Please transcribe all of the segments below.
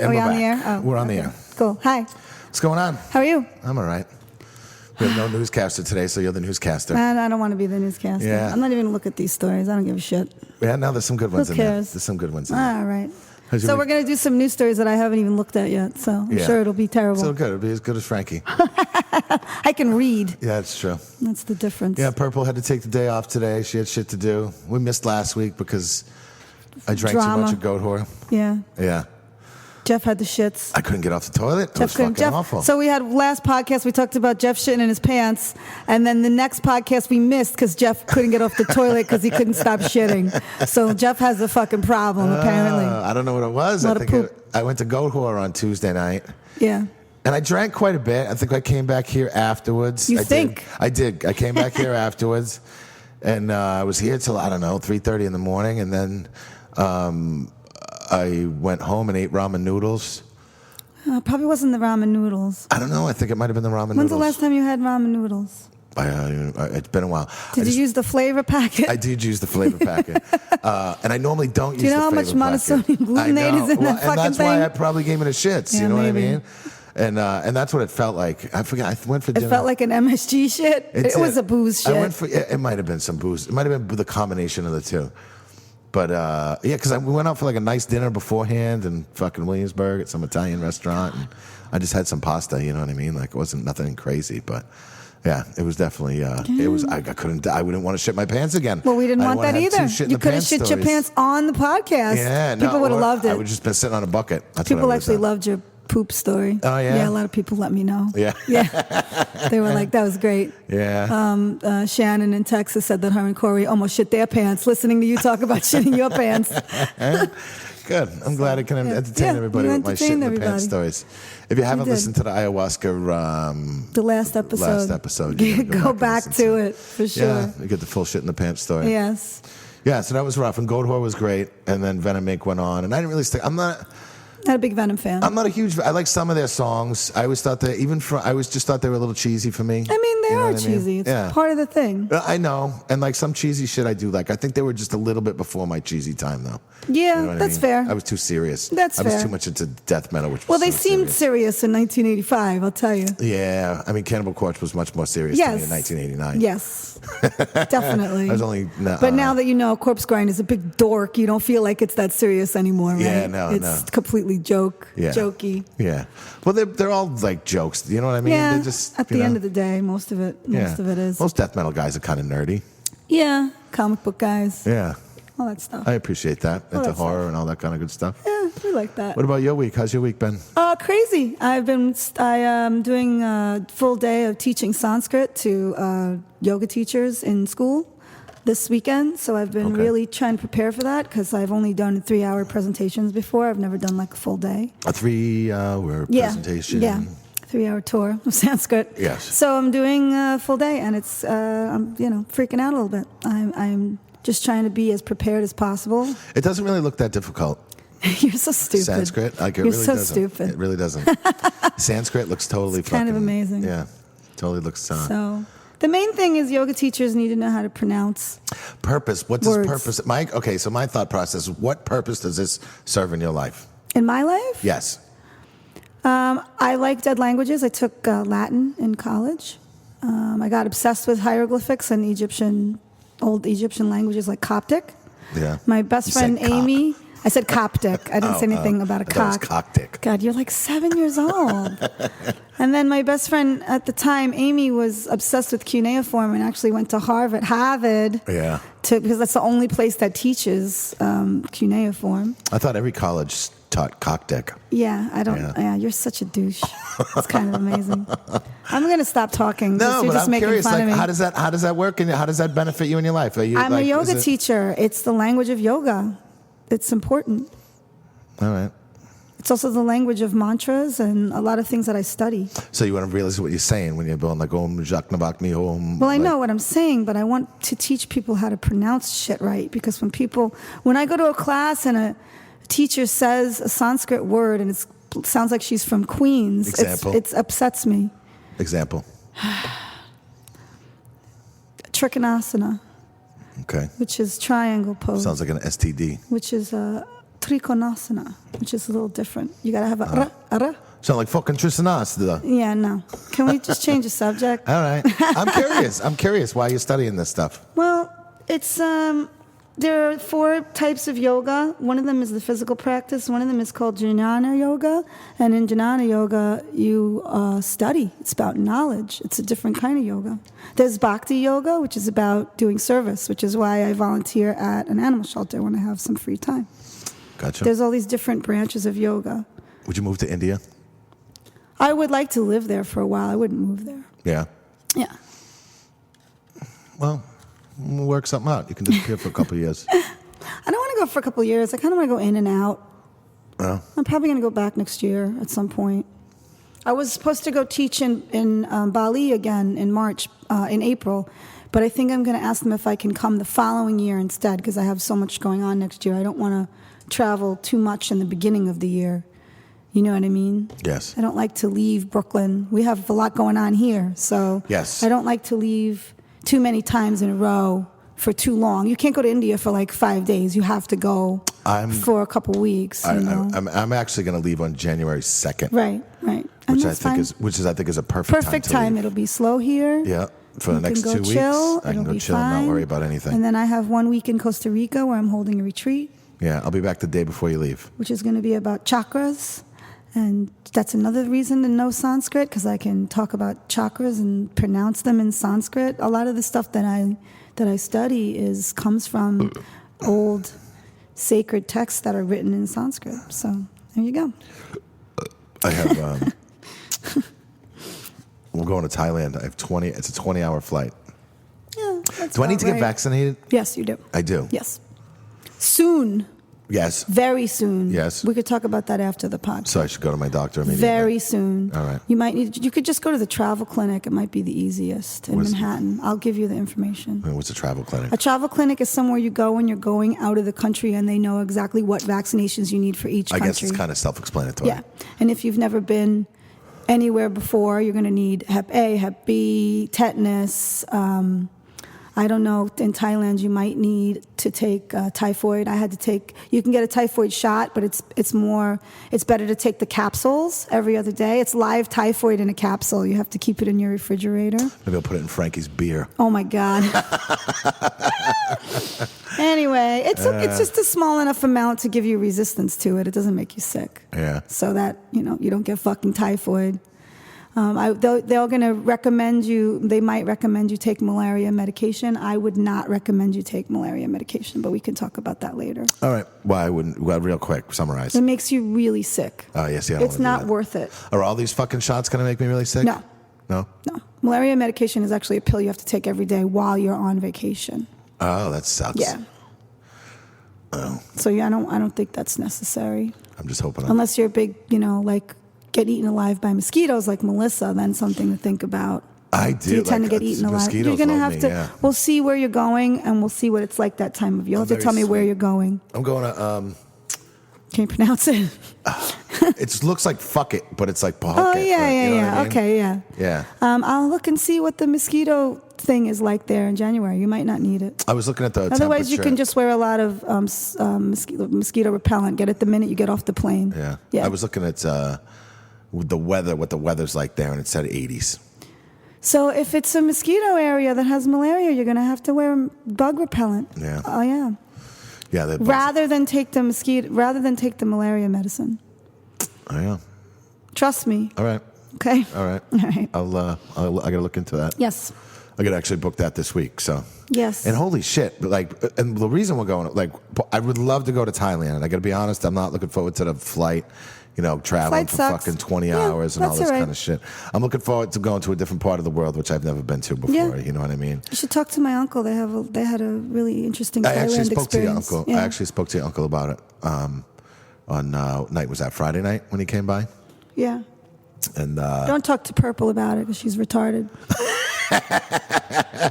Are we on the air? Oh, we're on the air. Cool. Hi. What's going on? How are you? I'm all right. We have no newscaster today, so you're the newscaster. I don't want to be the newscaster. Yeah. I'm not even going to look at these stories. I don't give a shit. Yeah, no, there's some good ones Who in there. cares? There's some good ones in there. All right. How's your So week? we're going to do some news stories that I haven't even looked at yet. So I'm sure it'll be terrible. So good. It'll be as good as Frankie. I can read. Yeah, that's true. That's the difference. Yeah, Purple had to take the day off today. She had shit to do. We missed last week because I drank Drama. too much of goat whore. Yeah. Yeah. Jeff had the shits. I couldn't get off the toilet. It was fucking awful. So we had last podcast, we talked about Jeff shitting in his pants. And then the next podcast we missed because Jeff couldn't get off the toilet because he couldn't stop shitting. So Jeff has a fucking problem, apparently. I don't know what it was. I went to goat whore on Tuesday night. Yeah. And I drank quite a bit. I think I came back here afterwards. You think? I did. I came back here afterwards. And I was here till, I don't know, 3:30 in the morning. And then I went home and ate ramen noodles. Probably wasn't the ramen noodles. I don't know. I think it might have been the ramen noodles. When's the last time you had ramen noodles? It's been a while. Did you use the flavor packet? I did use the flavor packet. And I normally don't use the flavor packet. Do you know how much monosodium glutamate is in that fucking thing? And that's why I probably gave me the shits. Yeah, you know maybe. what I mean? And that's what it felt like. I forget. I went for dinner. It felt like an MSG shit. It was a booze shit. I went for. It might have been some booze. It might have been the combination of the two. But yeah, because we went out for like a nice dinner beforehand in fucking Williamsburg at some Italian restaurant, and I just had some pasta. You know what I mean? Like it wasn't nothing crazy, but yeah, it was definitely. It was. I couldn't. I wouldn't want to shit my pants again. Well, we didn't want that either. You could have shit your pants on the podcast. Yeah, no, people would have loved it. I would just been sitting on a bucket. That's people actually loved your poop story. Oh yeah. Yeah, a lot of people let me know. Yeah. Yeah. They were like, that was great. Yeah. Shannon in Texas said that her and Corey almost shit their pants listening to you talk about shitting your pants. Good. I'm glad I can entertain everybody with my shit in the pants stories. If you haven't listened to the ayahuasca, the last episode, you go back to it for sure. Yeah, you get the full shit in the pants story. Yes. Yeah, so that was rough. And Goat Whore was great, and then Venom Inc. went on, and I didn't really stick. I'm not a big Venom fan. I'm not a huge. I like some of their songs. I always thought that I just thought they were a little cheesy for me. I mean, they are what cheesy. I mean? It's part of the thing. I know, and like some cheesy shit I do like. I think they were just a little bit before my cheesy time, though. Yeah, you know that's I mean? fair. I was too serious. That's fair. I was too much into death metal, which was well, they so seemed serious in 1985. I'll tell you. Yeah, I mean, Cannibal Corpse was much more serious to me in 1989. Yes, definitely. I was only. But now that you know, Corpse Grind is a big dork, you don't feel like it's that serious anymore, right? Yeah, no, it's completely jokey. Yeah. Well, they're all like jokes. You know what I mean? Yeah. They're just, at the end of the day, most of it is. Most death metal guys are kind of nerdy. Yeah, comic book guys. Yeah. All that stuff. I appreciate that. Into horror and all that kind of good stuff. Yeah, we like that. What about your week? How's your week been? Crazy. I am doing a full day of teaching Sanskrit to yoga teachers in school this weekend. So I've been really trying to prepare for that because I've only done 3-hour presentations before. I've never done like a full day. A 3-hour presentation. Yeah. 3-hour tour of Sanskrit. Yes. So I'm doing a full day, and it's I'm freaking out a little bit. I'm just trying to be as prepared as possible. It doesn't really look that difficult. You're so stupid. Sanskrit, like it You're really so doesn't. stupid. It really doesn't. Sanskrit looks totally it's kind of amazing. Yeah, totally looks. So the main thing is yoga teachers need to know how to pronounce purpose. What does purpose? Mike. Okay, so my thought process: what purpose does this serve in your life? In my life? Yes. I like dead languages. I took Latin in college. I got obsessed with hieroglyphics and old Egyptian languages like Coptic. Yeah. My best friend Amy. I said Coptic. I didn't say anything about a cock. Coptic. God, you're like 7 years old. And then my best friend at the time, Amy, was obsessed with cuneiform and actually went to Harvard. Yeah. Because that's the only place that teaches cuneiform. I thought every college taught Coptic. Yeah, I don't. Yeah, you're such a douche. It's kind of amazing. I'm going to stop talking. No, you're but just I'm curious. Fun of me. How does that work? And how does that benefit you in your life? I'm a yoga teacher. It's the language of yoga. It's important. All right. It's also the language of mantras and a lot of things that I study. So you want to realize what you're saying when you're going like Om Jacques Nabak Mi Om. Well, I know what I'm saying, but I want to teach people how to pronounce shit right. Because when I go to a class and a teacher says a Sanskrit word and it sounds like she's from Queens, it upsets me. Example. Trikonasana. Okay. Which is triangle pose. Sounds like an STD. Which is Trikonasana, which is a little different. You got to have a ra. Sound like fucking Trisanas. Yeah, no. Can we just change the subject? All right. I'm curious why you're studying this stuff. Well, it's there are 4 types of yoga. One of them is the physical practice. One of them is called Jnana Yoga. And in Jnana Yoga, you study. It's about knowledge. It's a different kind of yoga. There's Bhakti Yoga, which is about doing service, which is why I volunteer at an animal shelter when I have some free time. Gotcha. There's all these different branches of yoga. Would you move to India? I would like to live there for a while. I wouldn't move there. Yeah. Yeah. Well, we'll work something out. You can disappear for a couple of years. I don't want to go for a couple of years. I kind of want to go in and out. Oh. I'm probably going to go back next year at some point. I was supposed to go teach in Bali again in April, but I think I'm going to ask them if I can come the following year instead because I have so much going on next year. I don't want to travel too much in the beginning of the year. You know what I mean? Yes. I don't like to leave Brooklyn. We have a lot going on here, so yes. I don't like to leave too many times in a row for too long. You can't go to India for like 5 days. You have to go for a couple weeks. I'm actually going to leave on January 2nd. Right. Which I think is a perfect time. It'll be slow here. Yeah. For the next 2 weeks, I can go chill and not worry about anything. And then I have 1 week in Costa Rica where I'm holding a retreat. Yeah, I'll be back the day before you leave. Which is going to be about chakras. And that's another reason to know Sanskrit, because I can talk about chakras and pronounce them in Sanskrit. A lot of the stuff that I study comes from old sacred texts that are written in Sanskrit. So there you go. I have. We're going to Thailand. I have 20. It's a 20-hour flight. Yeah. Do I need to get vaccinated? Yes, you do. I do. Yes. Soon. Yes. Very soon. Yes. We could talk about that after the podcast. So I should go to my doctor immediately. Very soon. All right. You could just go to the travel clinic. It might be the easiest in Manhattan. I'll give you the information. What's a travel clinic? A travel clinic is somewhere you go when you're going out of the country and they know exactly what vaccinations you need for each country. I guess it's kind of self-explanatory. Yeah. And if you've never been anywhere before, you're going to need Hep A, Hep B, tetanus. I don't know, in Thailand you might need to take typhoid. You can get a typhoid shot, but it's better to take the capsules every other day. It's live typhoid in a capsule. You have to keep it in your refrigerator. Maybe I'll put it in Frankie's beer. Oh my God. Anyway, it's just a small enough amount to give you resistance to it. It doesn't make you sick. Yeah. So that, you don't get fucking typhoid. They're going to recommend you, they might recommend you take malaria medication. I would not recommend you take malaria medication, but we can talk about that later. All right. Why I wouldn't? Well, real quick, summarize. It makes you really sick. Oh, yes, yeah. It's not worth it. Are all these fucking shots going to make me really sick? No. No? No. Malaria medication is actually a pill you have to take every day while you're on vacation. Oh, that sucks. Yeah. Oh. So yeah, I don't think that's necessary. I'm just hoping. Unless you're a big, like get eaten alive by mosquitoes like Melissa, then something to think about. I do. You tend to get eaten alive. You're going to have to. Yeah. We'll see where you're going, and we'll see what it's like that time of year. You'll have to tell me where you're going. I'm going to. Can you pronounce it? It looks like fuck it, but it's like Pahokhet. Oh yeah. I mean? Okay, yeah. Yeah. I'll look and see what the mosquito thing is like there in January. You might not need it. I was looking at the. Otherwise, you can just wear a lot of mosquito repellent. Get it the minute you get off the plane. Yeah. I was looking at the weather, what the weather's like there, and it said 80s. So if it's a mosquito area that has malaria, you're going to have to wear bug repellent. Yeah. Oh yeah. Yeah. Rather than take the malaria medicine. Oh yeah. Trust me. All right. Okay. All right. All right. I gotta look into that. Yes. I could actually book that this week. So. Yes. And holy shit, and the reason we're going, I would love to go to Thailand, and I gotta be honest, I'm not looking forward to the flight. Traveling for fucking 20 hours and all this kind of shit. I'm looking forward to going to a different part of the world, which I've never been to before. Yeah. You know what I mean? You should talk to my uncle. They had a really interesting Thailand experience. I actually spoke to your uncle about it on night. Was that Friday night when he came by? Yeah. And don't talk to Purple about it because she's retarded.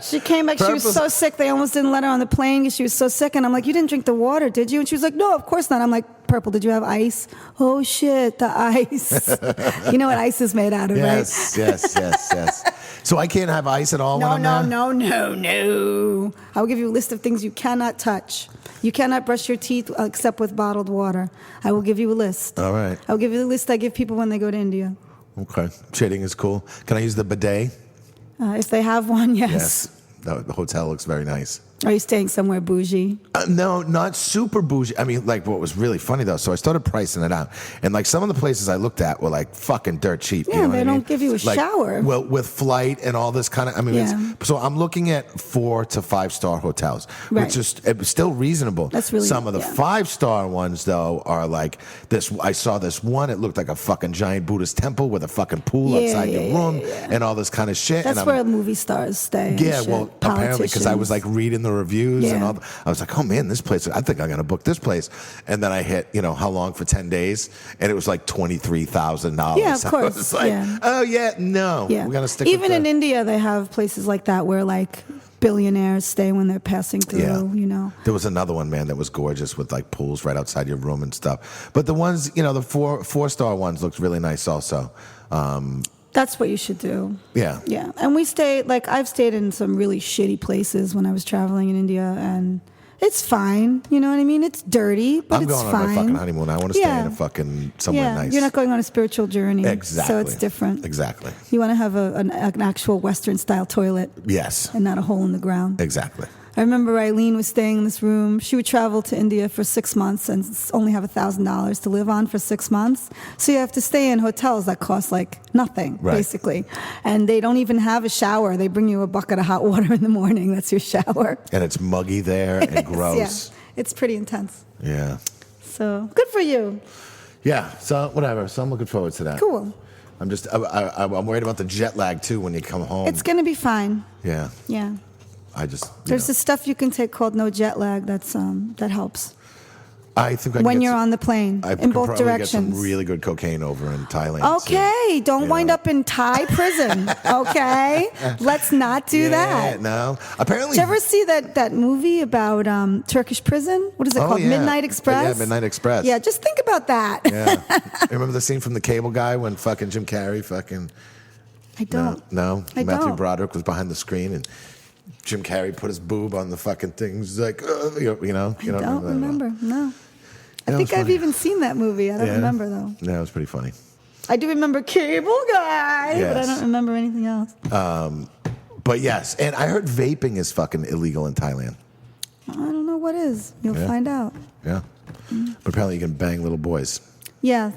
She came back. She was so sick. They almost didn't let her on the plane because she was so sick. And I'm like, you didn't drink the water, did you? And she was like, no, of course not. I'm like, Purple, did you have ice? Oh, shit, the ice. You know what ice is made out of, right? Yes. So I can't have ice at all when I'm there? No. I will give you a list of things you cannot touch. You cannot brush your teeth except with bottled water. I will give you a list. All right. I'll give you the list I give people when they go to India. Okay. Shading is cool. Can I use the bidet? If they have one, yes. Yes. The hotel looks very nice. Are you staying somewhere bougie? No, not super bougie. I mean, like, what was really funny, though, so I started pricing it out. And, like, some of the places I looked at were, like, fucking dirt cheap. Yeah, you know they what I don't mean? give you a shower. Well, with flight and all this kind of, I mean, Yeah. so I'm looking at 4 to 5 star hotels, Right. which is still reasonable. That's really, some of the 5-star ones, though, are like this. I saw this one, it looked like a fucking giant Buddhist temple with a fucking pool outside your room and all this kind of shit. That's and where movie stars stay. and yeah, shit. well, apparently, because I was like reading the reviews and Yeah. all. I was like, oh man, this place. I think I'm gonna book this place. And then I hit, how long for 10 days, and it was like $23,000. Yeah, of course. I was like, Yeah. oh yeah, no, Yeah. we're gonna stick. Even with in India, they have places like that where like billionaires stay when they're passing through. Yeah. There was another one, man, that was gorgeous with like pools right outside your room and stuff. But the ones, the 4-star ones looked really nice also. That's what you should do. Yeah. Yeah. And I've stayed in some really shitty places when I was traveling in India, and it's fine. You know what I mean? It's dirty, but it's fine. I'm going on my fucking honeymoon. I want to stay in a fucking somewhere nice. You're not going on a spiritual journey. Exactly. So it's different. Exactly. You want to have an actual Western-style toilet. Yes. And not a hole in the ground. Exactly. I remember Eileen was staying in this room. She would travel to India for 6 months and only have $1,000 to live on for 6 months. So you have to stay in hotels that cost like nothing, basically. And they don't even have a shower. They bring you a bucket of hot water in the morning. That's your shower. And it's muggy there and gross. Yeah, it's pretty intense. Yeah. So good for you. Yeah. So whatever. So I'm looking forward to that. Cool. I'm worried about the jet lag too when you come home. It's going to be fine. Yeah. Yeah. There's this stuff you can take called no jet lag that helps. I think when you're on the plane in both directions. Get some really good cocaine over in Thailand. Okay, don't wind up in Thai prison. Okay, let's not do that. No, apparently. Did you ever see that movie about Turkish prison? What is it called? Yeah. Midnight Express. Yeah, Midnight Express. Yeah, just think about that. Yeah, remember the scene from The Cable Guy when fucking Jim Carrey fucking. I don't. No. I Matthew don't. Broderick was behind the screen and Jim Carrey put his boob on the fucking thing. He's like, you know. I don't remember. No. I Yeah, think it was I've funny. even seen that movie. I don't remember though. Yeah, it was pretty funny. I do remember Cable Guy, but I Yes. don't remember anything else. But yes, and I heard vaping is fucking illegal in Thailand. I don't know what is. You'll Yeah. find out. Yeah. But apparently you can bang little boys. Yeah,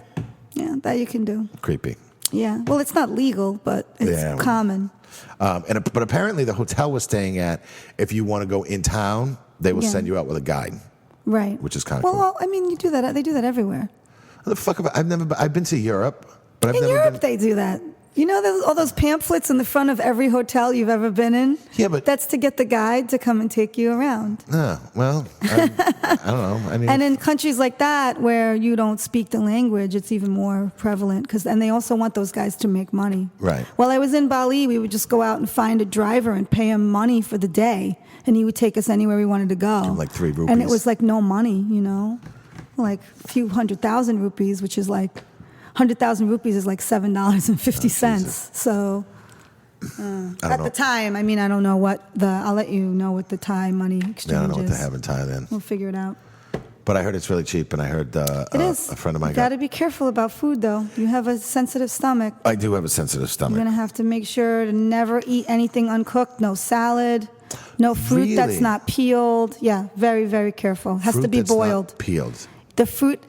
that you can do. Creepy. Yeah. Well, it's not legal, but it's common. But apparently the hotel we're staying at, if you want to go in town, they will send you out with a guide. Right. Which is kind of well, cool. Well, I mean, you do that. They do that everywhere. What the fuck have I've been to Europe, but I've In never Europe, been. they do that. You know all those pamphlets in the front of every hotel you've ever been in? Yeah, but that's to get the guide to come and take you around. Well, I don't know. I mean, and in countries like that where you don't speak the language, it's even more prevalent and they also want those guys to make money. Right. While I was in Bali, we would just go out and find a driver and pay him money for the day, and he would take us anywhere we wanted to go. Like 3 rupees. And it was like no money, like a few 100,000 rupees, which is like 100,000 rupees is like $7.50. So at the time, I mean, I don't know I'll let you know what the Thai money exchange is. I don't know what they have in Thailand. We'll figure it out. But I heard it's really cheap, and I heard It is. a friend of mine You got to be careful about food, though. You have a sensitive stomach. I do have a sensitive stomach. You're going to have to make sure to never eat anything uncooked. No salad. No fruit that's Really? not peeled. Yeah, very, very careful. Has Fruit to be that's not boiled. peeled. The fruit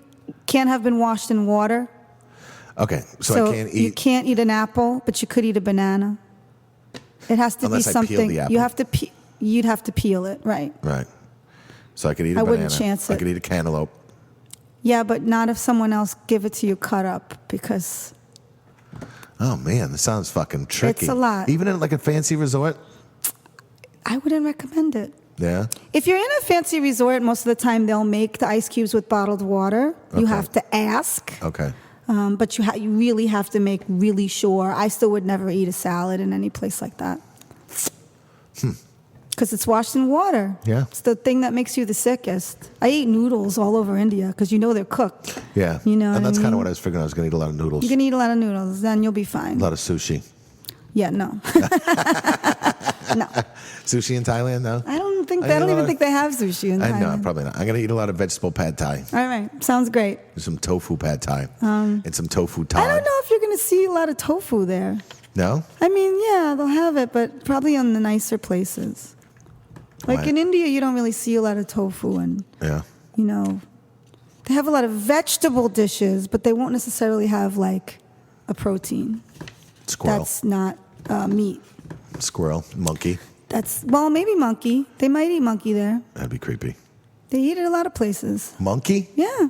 can't have been washed in water. Okay, so I can't eat. You can't eat an apple, but you could eat a banana. It has to Unless be I peel something the apple. you'd have to peel it, right? Right. So I could eat a I banana. wouldn't chance I it. could eat a cantaloupe. Yeah, but not if someone else give it to you cut up, because Oh man, this sounds fucking tricky. It's a lot. Even in like a fancy resort. I wouldn't recommend it. Yeah. If you're in a fancy resort, most of the time they'll make the ice cubes with bottled water. You Okay. have to ask. Okay. But you really have to make really sure. I still would never eat a salad in any place like that. Because it's washed in water. Yeah. It's the thing that makes you the sickest. I eat noodles all over India because they're cooked. Yeah. You know and that's kind of mean? what I was figuring. I was going to eat a lot of noodles. You can eat a lot of noodles, then you'll be fine. A lot of sushi. Yeah, no. No. Sushi in Thailand, no? I don't even think they have sushi in Thailand. I know, probably not. I'm going to eat a lot of vegetable pad thai. All right. Sounds great. Some tofu pad thai. And some tofu tod. I don't know if you're going to see a lot of tofu there. No? I mean, yeah, they'll have it, but probably on the nicer places. Like Why? in India, you don't really see a lot of tofu, and Yeah. They have a lot of vegetable dishes, but they won't necessarily have like a Squirrel. that's not meat. Squirrel. Monkey. Maybe monkey. They might eat monkey there. That'd be creepy. They eat it a lot of places. Monkey? Yeah.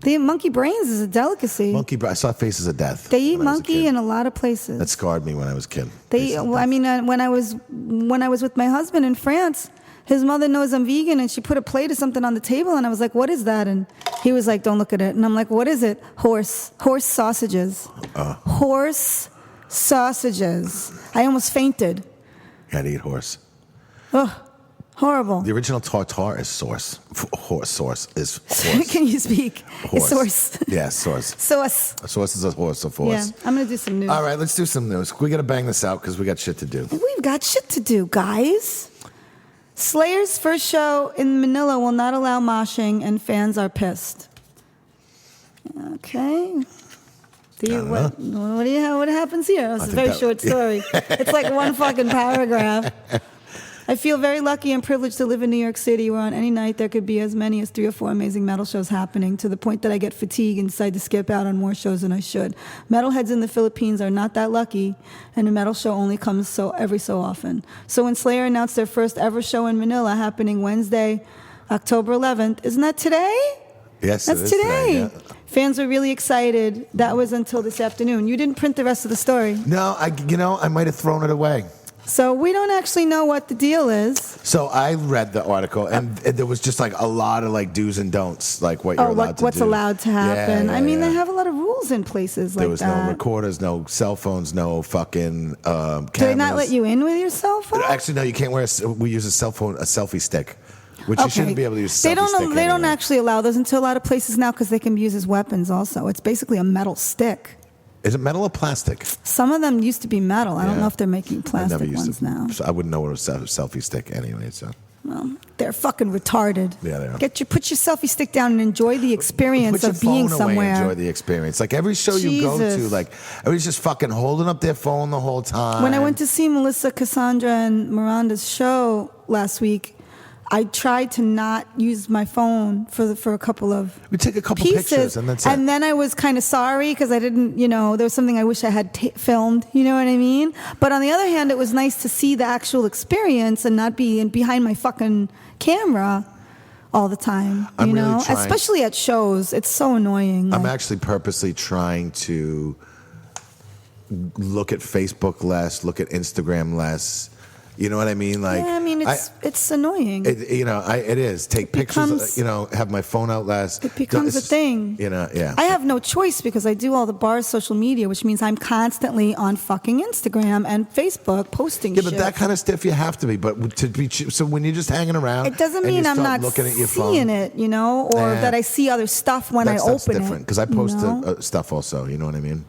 They eat monkey brains is a delicacy. I saw Faces of Death. They eat when I was a monkey kid. in a lot of places. That scarred me when I was a kid. When I was with my husband in France, his mother knows I'm vegan, and she put a plate of something on the table, and I was like, "What is that?" And he was like, "Don't look at it." And I'm like, "What is it?" Horse sausages. Horse sausages. I almost fainted. Gotta eat horse. Ugh, horrible. The original tartar is sauce. Sauce is horse. Can you speak? Horse. Source. Yeah, sauce. Sauce. A sauce is a horse of Yeah, horse. I'm gonna do some news. All right, let's do some news. We got to bang this out because we got shit to do. We've got shit to do, guys. Slayer's first show in Manila will not allow moshing, and fans are pissed. Okay. What happens here? It's a very short story. It's like one fucking paragraph. I feel very lucky and privileged to live in New York City, where on any night there could be as many as 3 or 4 amazing metal shows happening, to the point that I get fatigued and decide to skip out on more shows than I should. Metalheads in the Philippines are not that lucky, and a metal show only comes every so often. So when Slayer announced their first ever show in Manila, happening Wednesday, October 11th, isn't that today? Yes, That's it is today. Yeah. Fans were really excited. That was until this afternoon. You didn't print the rest of the story. No, I might have thrown it away. So we don't actually know what the deal is. So I read the article, and there was just like a lot of like do's and don'ts, like what you're allowed to do. What's allowed to happen. Yeah, They have a lot of rules in places like that. There was no recorders, no cell phones, no fucking cameras. Do they not let you in with your cell phone? Actually, no, you can't wear we use a selfie stick, which you shouldn't be able to use a selfie stick They don't anyway. actually allow those into a lot of places now because they can be used as weapons also. It's basically a metal stick. Is it metal or plastic? Some of them used to be metal. I don't Yeah. know if they're making plastic ones now. So I wouldn't know what was a selfie stick anyway. So Well, they're fucking retarded. Yeah, they are. Put your selfie stick down and enjoy the experience put your of being phone somewhere. away and enjoy the experience. Like every show you go to, Jesus. like everybody's just fucking holding up their phone the whole time. When I went to see Melissa, Cassandra, and Miranda's show last week, I tried to not use my phone for a couple of we take a couple pieces, pictures and that's it. and then I was kind of sorry because I didn't, there was something I wish I had filmed. You know what I mean? But on the other hand, it was nice to see the actual experience and not be behind my fucking camera all the time. I'm really trying- especially at shows, it's so annoying. I'm actually purposely trying to look at Facebook less, look at Instagram less. You know what I mean? Like, yeah, I mean, it's annoying. it is. Take pictures, have my phone out less. It becomes a thing. Yeah. I have no choice because I do all the bar's social media, which means I'm constantly on fucking Instagram and Facebook posting Yeah, shit. but that kind of stuff you have to be. But to be so when you're just hanging around, It doesn't and you mean I'm start not looking at your seeing phone, it, or that I see other stuff when I that's open different it. because I post you know? stuff also. You know what I mean?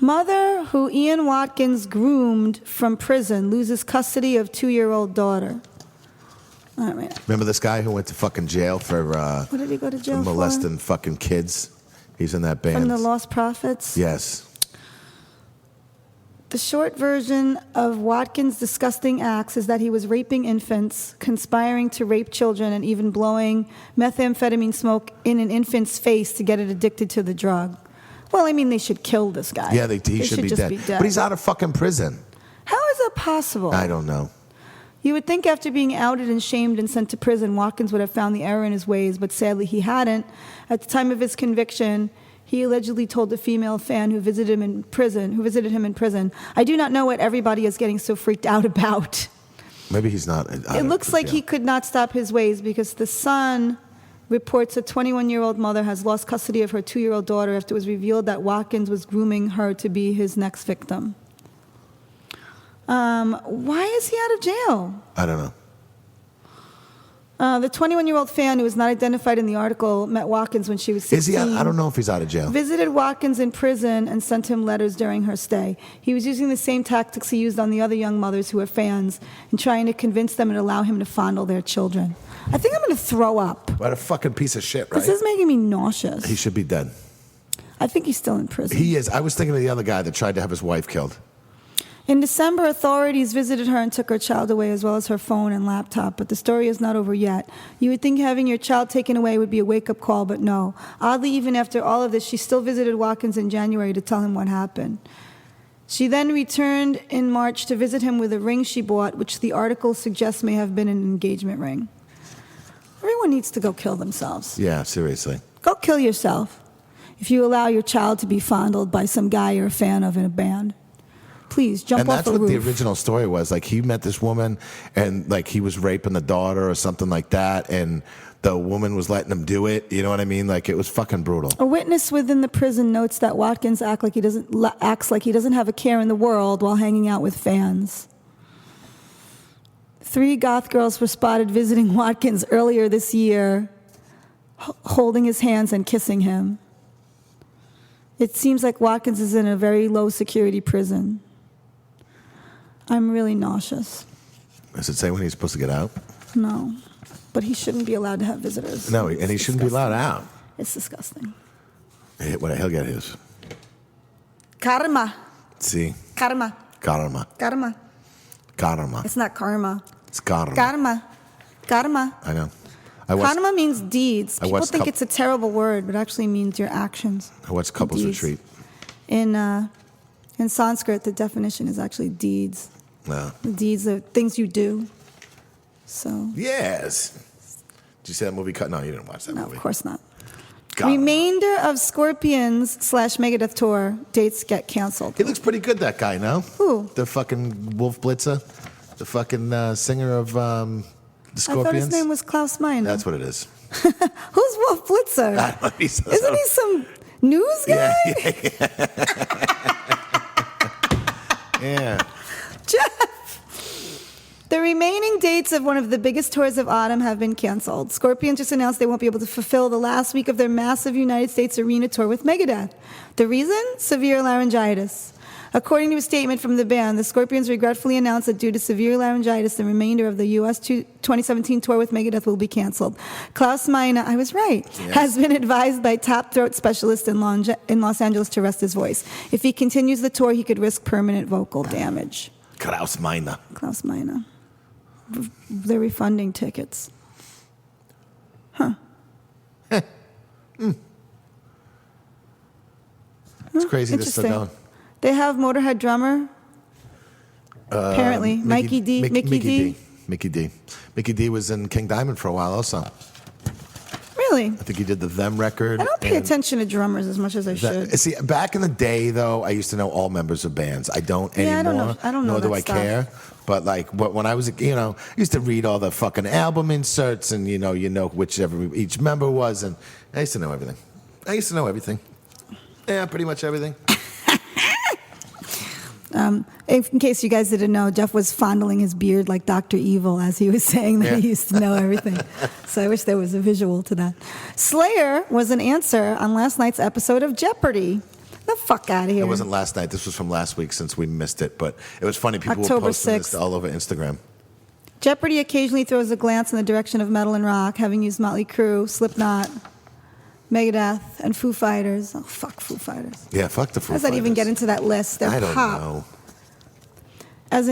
Mother who Ian Watkins groomed from prison loses custody of 2-year-old daughter. All right. Remember this guy who went to fucking jail for What did he go to jail for? molesting fucking kids? He's in that band. From the Lost Prophets? Yes. The short version of Watkins' disgusting acts is that he was raping infants, conspiring to rape children, and even blowing methamphetamine smoke in an infant's face to get it addicted to the drug. Well, I mean, they should kill this guy. Yeah, he should be just dead. be dead. But he's out of fucking prison. How is that possible? I don't know. You would think after being outed and shamed and sent to prison, Watkins would have found the error in his ways, but sadly he hadn't. At the time of his conviction, he allegedly told a female fan who visited him in prison, "I do not know what everybody is getting so freaked out about." Maybe he's not. It looks like he could not stop his ways because the Sun reports a 21-year-old mother has lost custody of her 2-year-old daughter after it was revealed that Watkins was grooming her to be his next victim. Why is he out of jail? I don't know. The 21-year-old fan who was not identified in the article met Watkins when she was 16. Is he? I don't know if he's out of jail. Visited Watkins in prison and sent him letters during her stay. He was using the same tactics he used on the other young mothers who were fans and trying to convince them and allow him to fondle their children. I think I'm going to throw up. What a fucking piece of shit, right? This is making me nauseous. He should be dead. I think he's still in prison. He is. I was thinking of the other guy that tried to have his wife killed. In December, authorities visited her and took her child away, as well as her phone and laptop. But the story is not over yet. You would think having your child taken away would be a wake-up call, but no. Oddly, even after all of this, she still visited Watkins in January to tell him what happened. She then returned in March to visit him with a ring she bought, which the article suggests may have been an engagement ring. Everyone needs to go kill themselves. Yeah, seriously. Go kill yourself if you allow your child to be fondled by some guy you're a fan of in a band. Please jump off the roof. And that's what the original story was. Like, he met this woman, and like he was raping the daughter or something like that, and the woman was letting him do it. You know what I mean? Like, it was fucking brutal. A witness within the prison notes that Watkins acts like he doesn't have a care in the world while hanging out with fans. 3 goth girls were spotted visiting Watkins earlier this year, holding his hands and kissing him. It seems like Watkins is in a very low security prison. I'm really nauseous. Does it say when he's supposed to get out? No, but he shouldn't be allowed to have visitors. No, and he shouldn't be allowed out. It's disgusting. He'll get his. Karma. See? Karma. Karma. Karma. Karma. It's not karma. It's karma. Karma. Karma. I know. Karma means deeds. People watched think it's a terrible word, but it actually means your actions. I watched Couples Deeds. Retreat. In Sanskrit, the definition is actually deeds. No. The deeds are things you do. So. Yes. Did you see that movie? No, you didn't watch that No, movie. of course not. Karma. Remainder of Scorpions / Megadeth tour dates get canceled. He looks pretty good, that guy, no? Who? The fucking Wolf Blitzer. The fucking singer of the Scorpions. I thought his name was Klaus Meine. That's what it is. Who's Wolf Blitzer? I don't know. Isn't he some news guy? Yeah. Jeff! The remaining dates of one of the biggest tours of autumn have been canceled. Scorpions just announced they won't be able to fulfill the last week of their massive United States arena tour with Megadeth. The reason? Severe laryngitis. According to a statement from the band, the Scorpions regretfully announced that due to severe laryngitis, the remainder of the U.S. 2017 tour with Megadeth will be canceled. Klaus Meine, I was right, has been advised by top throat specialist in Los Angeles to rest his voice. If he continues the tour, he could risk permanent vocal damage. Klaus Meine. Klaus Meine. They're refunding tickets. Huh. It's crazy this still Interesting. going. They have Motorhead drummer, apparently. Mickey D. Mickey D. Mickey D was in King Diamond for a while also. Really? I think he did the Them record. I don't pay attention to drummers as much as I should. See, back in the day, though, I used to know all members of bands. I don't Yeah, anymore. I don't know Nor do that I stuff. care. But like, when I was, I used to read all the fucking album inserts, and you know whichever each member was, and I used to know everything. Yeah, pretty much everything. In case you guys didn't know, Jeff was fondling his beard like Dr. Evil as he was saying that he used to know everything. So I wish there was a visual to that. Slayer was an answer on last night's episode of Jeopardy! The fuck out of here. It wasn't last night. This was from last week since we missed it. But it was funny. People October were posting 6th. this all over Instagram. Jeopardy! Occasionally throws a glance in the direction of metal and rock, having used Motley Crue, Slipknot, Megadeth, and Foo Fighters. Oh, fuck Foo Fighters. Yeah, fuck the Foo How does that even Fighters. get into that list? They're I don't pop. know. As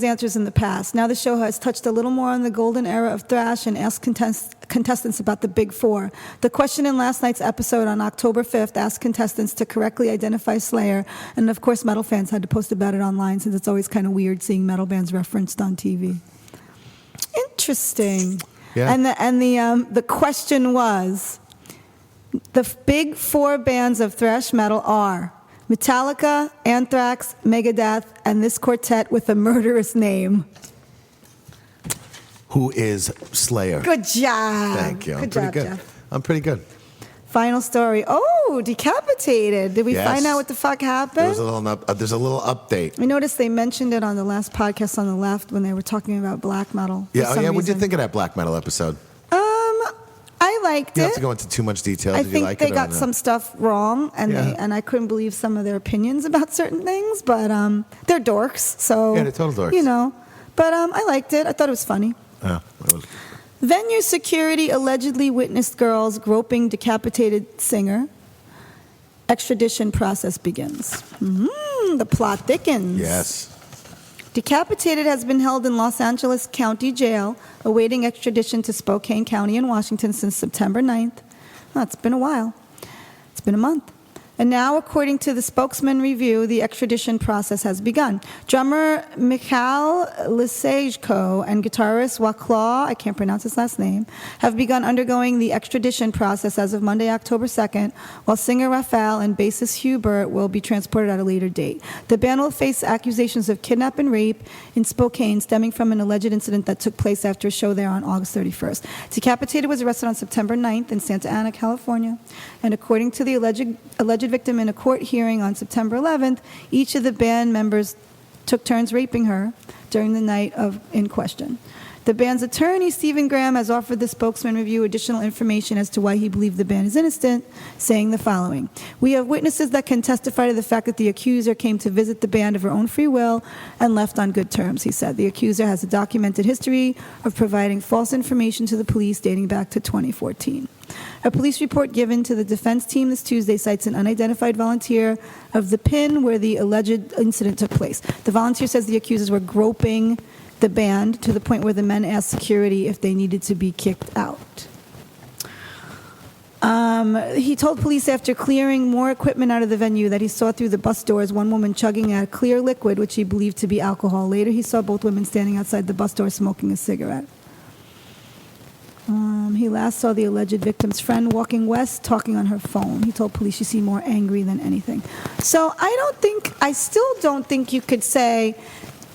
answers in the past. Now the show has touched a little more on the golden era of thrash and asked contestants about the big four. The question in last night's episode on October 5th asked contestants to correctly identify Slayer, and of course metal fans had to post about it online since it's always kind of weird seeing metal bands referenced on TV. Interesting. Yeah. And the question was, the big four bands of thrash metal are Metallica, Anthrax, Megadeth, and this quartet with a murderous name. Who is Slayer? Good job. Thank you. Good job, Jeff. I'm pretty good. Final story. Oh, Oh, decapitated. Did we Yes. find out what the fuck happened? There's a little update. I noticed they mentioned it on the last podcast on the left when they were talking about black metal. Yeah, for some What'd you reason. think of that black metal episode? I liked You it. don't have to go into too much detail. I Did you think like they it or got not? some stuff wrong, and Yeah. I couldn't believe some of their opinions about certain things. But they're dorks, so Yeah, they're total dorks. You know, but I liked it. I thought it was funny. Yeah, that was- Venue security allegedly witnessed girls groping decapitated singer. Extradition process begins. The plot thickens. Yes. Decapitated has been held in Los Angeles County Jail, awaiting extradition to Spokane County in Washington since September 9th. Well, it's been a while. It's been a month. And now, according to the Spokesman Review, the extradition process has begun. Drummer Mikhail Lisejko and guitarist Waclaw, I can't pronounce his last name, have begun undergoing the extradition process as of Monday, October 2nd, while singer Raphael and bassist Hubert will be transported at a later date. The band will face accusations of kidnap and rape in Spokane stemming from an alleged incident that took place after a show there on August 31st. Decapitated was arrested on September 9th in Santa Ana, California, and according to the alleged victim in a court hearing on September 11th, each of the band members took turns raping her during the night in question. The band's attorney, Stephen Graham, has offered the Spokesman Review additional information as to why he believed the band is innocent, saying the following. We have witnesses that can testify to the fact that the accuser came to visit the band of her own free will and left on good terms, he said. The accuser has a documented history of providing false information to the police dating back to 2014. A police report given to the defense team this Tuesday cites an unidentified volunteer of the Pin where the alleged incident took place. The volunteer says the accusers were groping the band to the point where the men asked security if they needed to be kicked out. He told police after clearing more equipment out of the venue that he saw through the bus doors one woman chugging a clear liquid, which he believed to be alcohol. Later, he saw both women standing outside the bus door smoking a cigarette. He last saw the alleged victim's friend walking west, talking on her phone. He told police she seemed more angry than anything. So I still don't think you could say,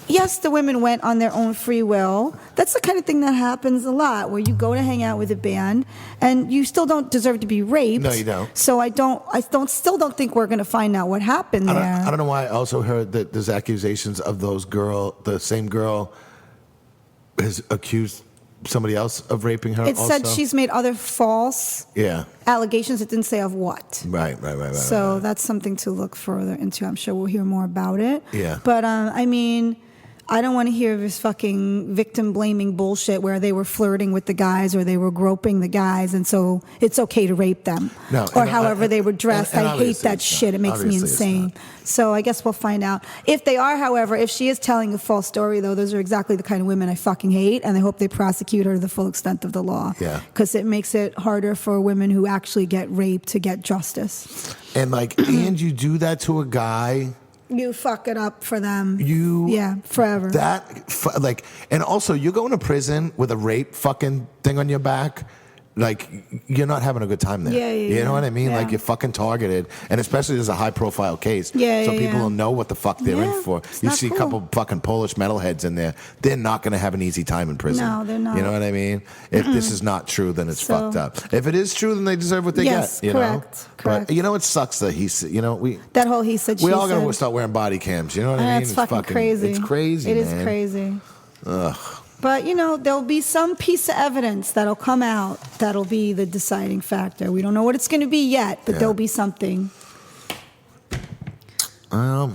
yes, the women went on their own free will. That's the kind of thing that happens a lot, where you go to hang out with a band, and you still don't deserve to be raped. No, you don't. So still don't think we're going to find out what happened there. I don't know why I also heard that there's accusations of the same girl has accused somebody else of raping her. It also. said she's made other false allegations. It didn't say of what. Right. So that's something to look further into. I'm sure we'll hear more about it. Yeah. But I don't want to hear this fucking victim-blaming bullshit where they were flirting with the guys or they were groping the guys, and so it's okay to rape them. No, or and however they were dressed. and I hate obviously that it's shit. not. It makes me Obviously it's insane. So I guess we'll find out. If they are, however, if she is telling a false story, though, those are exactly the kind of women I fucking hate, and I hope they prosecute her to the full extent of the law. Yeah. Because it makes it harder for women who actually get raped to get justice. And and you do that to a guy. You fuck it up for them. Forever. And also you're going to prison with a rape fucking thing on your back. Like, you're not having a good time there. You know what I mean? Yeah. Like, you're fucking targeted. And especially there's a high profile case. So people will know what the fuck they're in for. It's You not see cool. a couple fucking Polish metalheads in there. They're not going to have an easy time in prison. No, they're not. You know what I mean? If this is not true, then it's So- fucked up. If it is true, then they deserve what they Yes, get. You correct, know? correct. But you know, it sucks that That whole he said, she we all said. got to start wearing body cams. You know what I mean? That's fucking crazy. It's crazy, It is man. crazy. Ugh. But, there'll be some piece of evidence that'll come out that'll be the deciding factor. We don't know what it's going to be yet, but there'll be something. All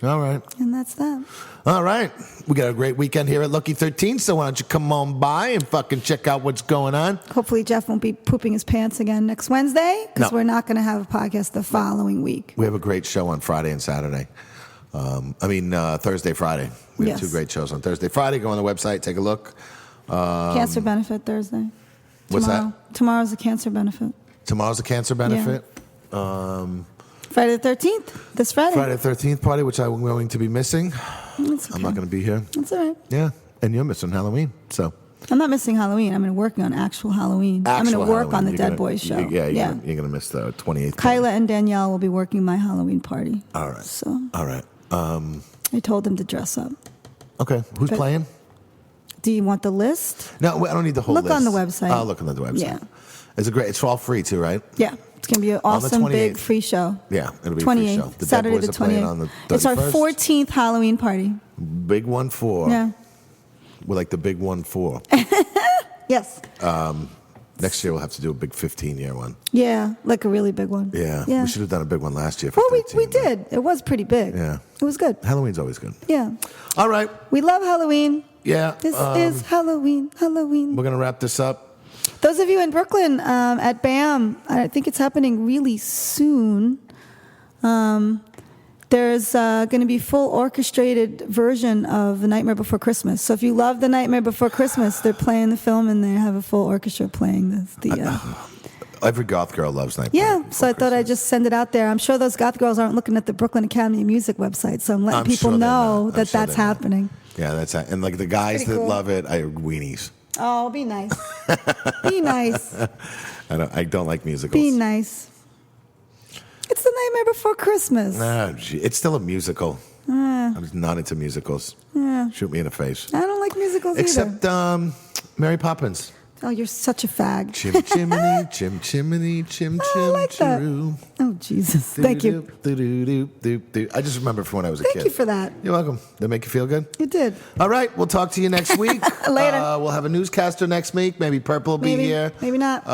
right. And that's that. All right. We got a great weekend here at Lucky 13, so why don't you come on by and fucking check out what's going on? Hopefully Jeff won't be pooping his pants again next Wednesday, because No. we're not going to have a podcast the following week. We have a great show on Friday and Saturday. Thursday, Friday. We have Yes. 2 great shows on Thursday, Friday. Go on the website, take a look. Cancer benefit Thursday. What's Tomorrow. that? Tomorrow's a cancer benefit. Tomorrow's a cancer benefit. Friday the 13th, this Friday. Friday the 13th party, which I'm going to be missing. That's okay. I'm not going to be here. That's all right. Yeah. And you're missing Halloween, so. I'm not missing Halloween. I'm working on actual Halloween. I'm going to work on the Dead Boys show. You're going to miss the 28th. Kyla and Danielle will be working my Halloween party. All right. So All right. I told them to dress up. Okay. Who's But- playing? Do you want the list? No, I don't need the whole Look list. on the website. I'll look on the website. Yeah. It's all free too, right? Yeah. It's going to be an On the awesome, big 28th. free show. Yeah, it'll be a free show. 28th, The Dead Saturday Boys the are playing 28th. on the It's our 31st. 14th Halloween party. Big 1-4. Yeah. We're like the big 1-4. Yes. Next year we'll have to do a big 15-year one. Yeah, like a really big one. Yeah. Yeah. We should have done a big one last year for Well, 13. we but- did. It was pretty big. Yeah. It was good. Halloween's always good. Yeah. All right. We love Halloween. Yeah. This is Halloween. Halloween. We're going to wrap this up. Those of you in Brooklyn at BAM, I think it's happening really soon. There's going to be full orchestrated version of The Nightmare Before Christmas. So if you love The Nightmare Before Christmas, they're playing the film and they have a full orchestra playing Every goth girl loves Nightmare. yeah, Before so I thought I'd Christmas. just send it out there. I'm sure those goth girls aren't looking at the Brooklyn Academy of Music website, so I'm letting I'm people sure they're know not. I'm that sure that's they're not. happening. Yeah, that's and like the guys Pretty that cool. love it are weenies. Oh, be nice. Be nice. I don't like musicals. Be nice. It's The Nightmare Before Christmas. Oh, gee. It's still a musical. I'm just not into musicals. Yeah. Shoot me in the face. I don't like musicals either. Except Mary Poppins. Oh, you're such a fag. Chim chimney, chim chimney, chim Oh, I chim like that. chiroo. Oh, Jesus. Thank you. Do-do-do-do-do-do. I just remember from when I was a kid. Thank you for that. You're welcome. That make you feel good? You did. All right, we'll talk to you next week. Later. We'll have a newscaster next week. Maybe Purple will be Maybe. here. Maybe not.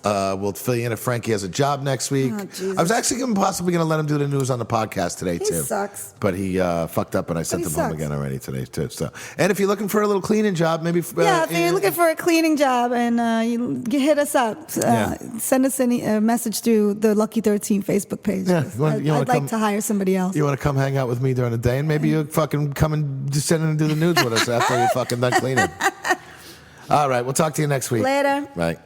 We'll fill you in if Frankie has a job next week. Oh, Jesus. I was actually possibly going to let him do the news on the podcast today, He too. sucks. But he fucked up, and I sent he him home sucks. again already today, too. So, and if you're looking for a little cleaning job, maybe... Yeah, if you're looking for a cleaning job and you hit us up, send us a message through the Lucky 13 Facebook page. Yeah, you wanna I'd like come- to hire somebody else. You want to come hang out with me during the day, and maybe you fucking come and just sit in and do the news with us after you're fucking done cleaning. All right, we'll talk to you next week. Later. Right.